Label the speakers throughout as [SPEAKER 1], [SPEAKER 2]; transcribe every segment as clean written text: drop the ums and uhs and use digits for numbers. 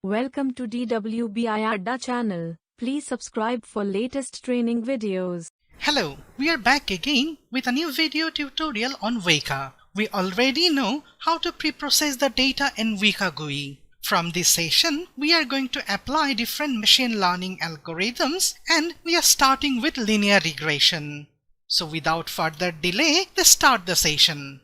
[SPEAKER 1] Welcome to Dwbiadda channel. Please subscribe for latest training videos.
[SPEAKER 2] Hello, we are back again with a new video tutorial on Weka. We already know how to pre-process the data in Weka GUI. From this session, we are going to apply different machine learning algorithms and we are starting with linear regression. So without further delay, let's start the session.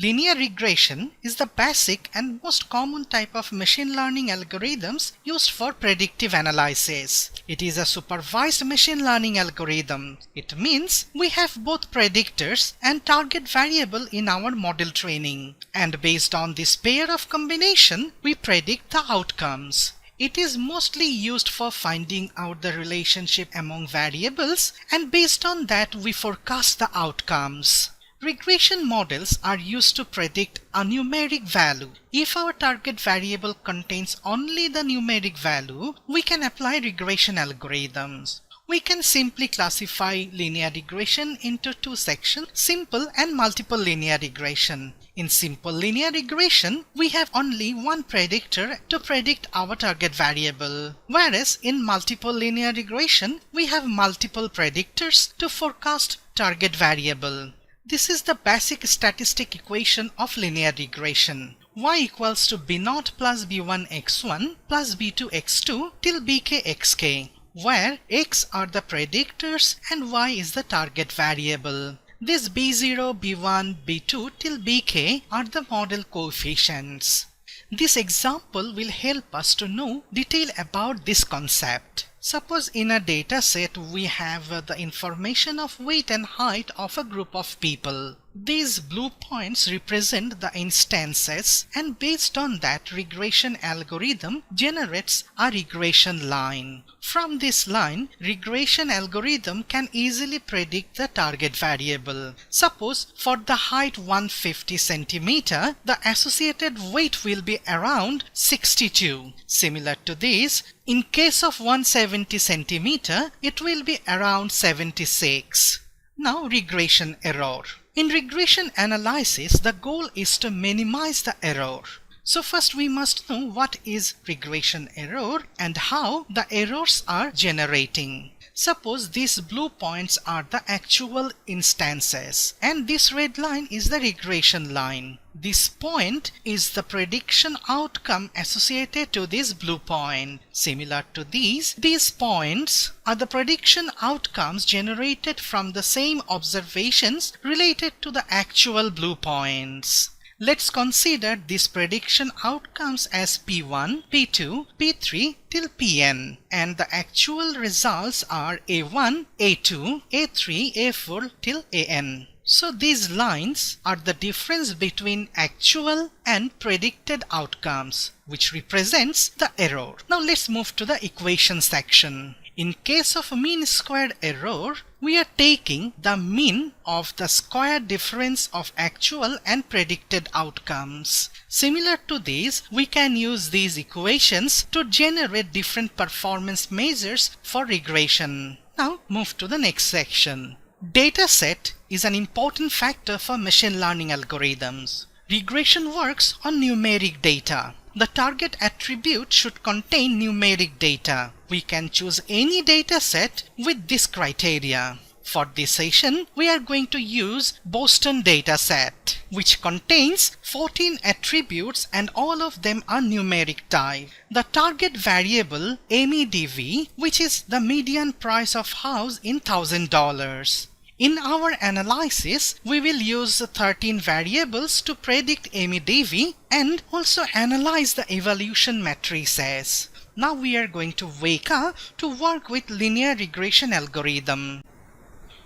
[SPEAKER 2] Linear regression is the basic and most common type of machine learning algorithms used for predictive analysis. It is a supervised machine learning algorithm. It means we have both predictors and target variable in our model training. And based on this pair of combination, we predict the outcomes. It is mostly used for finding out the relationship among variables, and based on that we forecast the outcomes. Regression models are used to predict a numeric value. If our target variable contains only the numeric value, we can apply regression algorithms. We can simply classify linear regression into two sections, simple and multiple linear regression. In simple linear regression, we have only one predictor to predict our target variable, whereas in multiple linear regression, we have multiple predictors to forecast target variable. This is the basic statistic equation of linear regression. Y equals to b0 plus b1 x1 plus b2 x2 till bk xk, where x are the predictors and y is the target variable. This b0, b1, b2 till bk are the model coefficients. This example will help us to know detail about this concept. Suppose in a data set we have the information of weight and height of a group of people. These blue points represent the instances, and based on that regression algorithm generates a regression line. From this line, regression algorithm can easily predict the target variable. Suppose for the height 150 cm, the associated weight will be around 62. Similar to this, in case of 170 cm, it will be around 76. Now regression error. In regression analysis, the goal is to minimize the error. So first we must know what is regression error and how the errors are generating. Suppose these blue points are the actual instances and this red line is the regression line. This point is the prediction outcome associated to this blue point. Similar to these points are the prediction outcomes generated from the same observations related to the actual blue points. Let's consider these prediction outcomes as P1, P2, P3 till Pn, and the actual results are A1, A2, A3, A4 till An. So these lines are the difference between actual and predicted outcomes, which represents the error. Now let's move to the equation section. In case of mean squared error, we are taking the mean of the square difference of actual and predicted outcomes. Similar to this, we can use these equations to generate different performance measures for regression. Now move to the next section. Dataset is an important factor for machine learning algorithms. Regression works on numeric data. The target attribute should contain numeric data. We can choose any data set with this criteria. For this session, we are going to use Boston dataset, which contains 14 attributes and all of them are numeric type. The target variable MEDV, which is the median price of house in $1,000. In our analysis, we will use 13 variables to predict MEDV and also analyze the evaluation matrices. Now we are going to Weka to work with linear regression algorithm.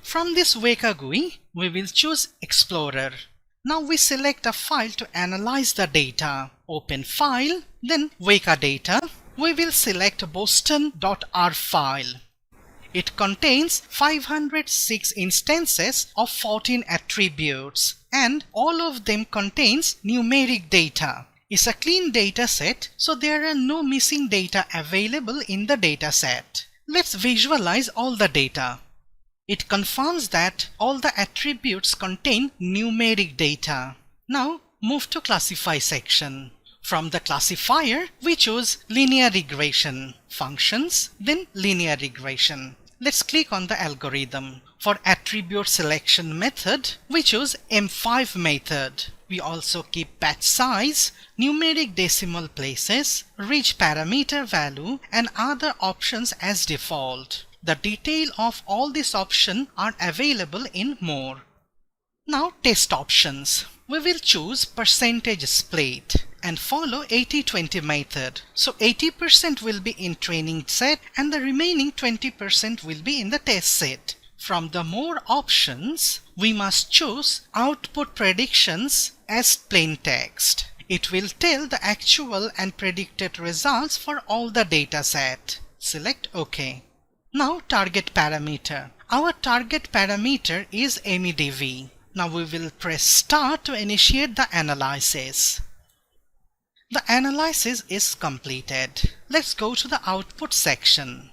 [SPEAKER 2] From this Weka GUI, we will choose Explorer. Now we select a file to analyze the data. Open File, then Weka Data. We will select boston.r file. It contains 506 instances of 14 attributes and all of them contains numeric data. It's a clean data set, so there are no missing data available in the data set. Let's visualize all the data. It confirms that all the attributes contain numeric data. Now move to Classify section. From the classifier, we choose linear regression, functions, then linear regression. Let's click on the algorithm. For attribute selection method, we choose M5 method. We also keep batch size, numeric decimal places, ridge parameter value, and other options as default. The detail of all these options are available in more. Now test options. We will choose percentage split and follow 80-20 method. So 80% will be in training set and the remaining 20% will be in the test set. From the more options, we must choose output predictions as plain text. It will tell the actual and predicted results for all the data set. Select OK. Now target parameter. Our target parameter is MEDV. Now we will press start to initiate the analysis. The analysis is completed. Let's go to the output section.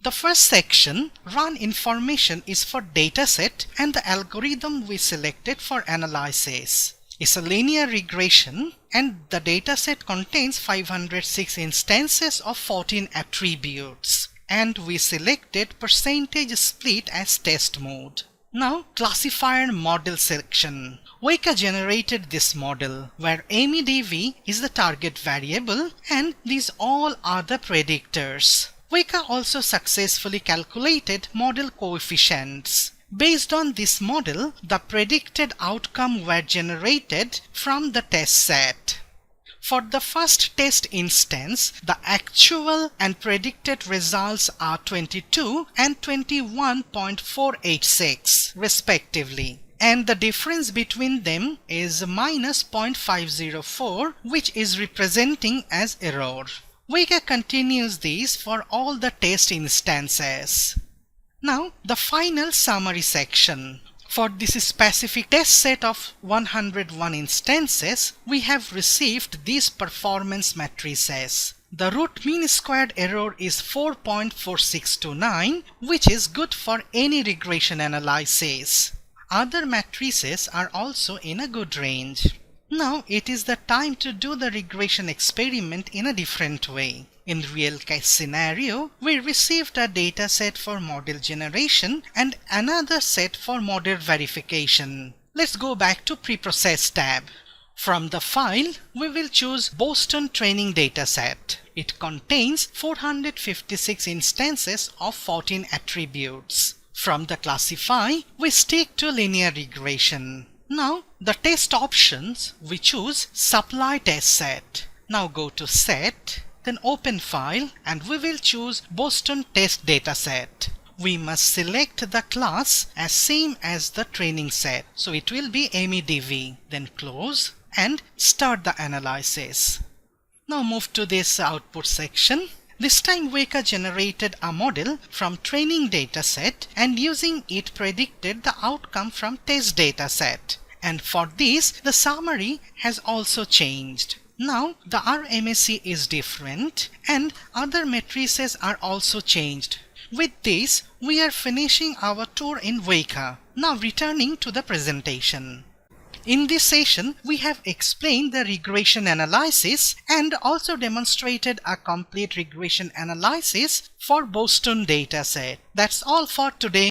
[SPEAKER 2] The first section, run information, is for dataset and the algorithm we selected for analysis. It's a linear regression and the dataset contains 506 instances of 14 attributes. And we selected percentage split as test mode. Now classifier model section. Weka generated this model where MEDV is the target variable and these all are the predictors. Weka also successfully calculated model coefficients. Based on this model, the predicted outcome were generated from the test set. For the first test instance, the actual and predicted results are 22 and 21.486 respectively. And the difference between them is minus 0.504, which is representing as error. Weka continues this for all the test instances. Now the final summary section. For this specific test set of 101 instances, we have received these performance matrices. The root mean squared error is 4.4629, which is good for any regression analysis. Other matrices are also in a good range. Now it is the time to do the regression experiment in a different way. In real case scenario, we received a data set for model generation and another set for model verification. Let's go back to Preprocess tab. From the file, we will choose Boston Training Dataset. It contains 456 instances of 14 attributes. From the classify, we stick to linear regression. Now, the test options, we choose Supply Test Set. Now go to Set, then open file and we will choose Boston Test Dataset. We must select the class as same as the training set. So it will be MEDV. Then close and start the analysis. Now move to this output section. This time Weka generated a model from training dataset and using it predicted the outcome from test dataset. And for this, the summary has also changed. Now the RMSE is different and other matrices are also changed. With this, we are finishing our tour in Weka. Now returning to the presentation. In this session, we have explained the regression analysis and also demonstrated a complete regression analysis for Boston dataset. That's all for today.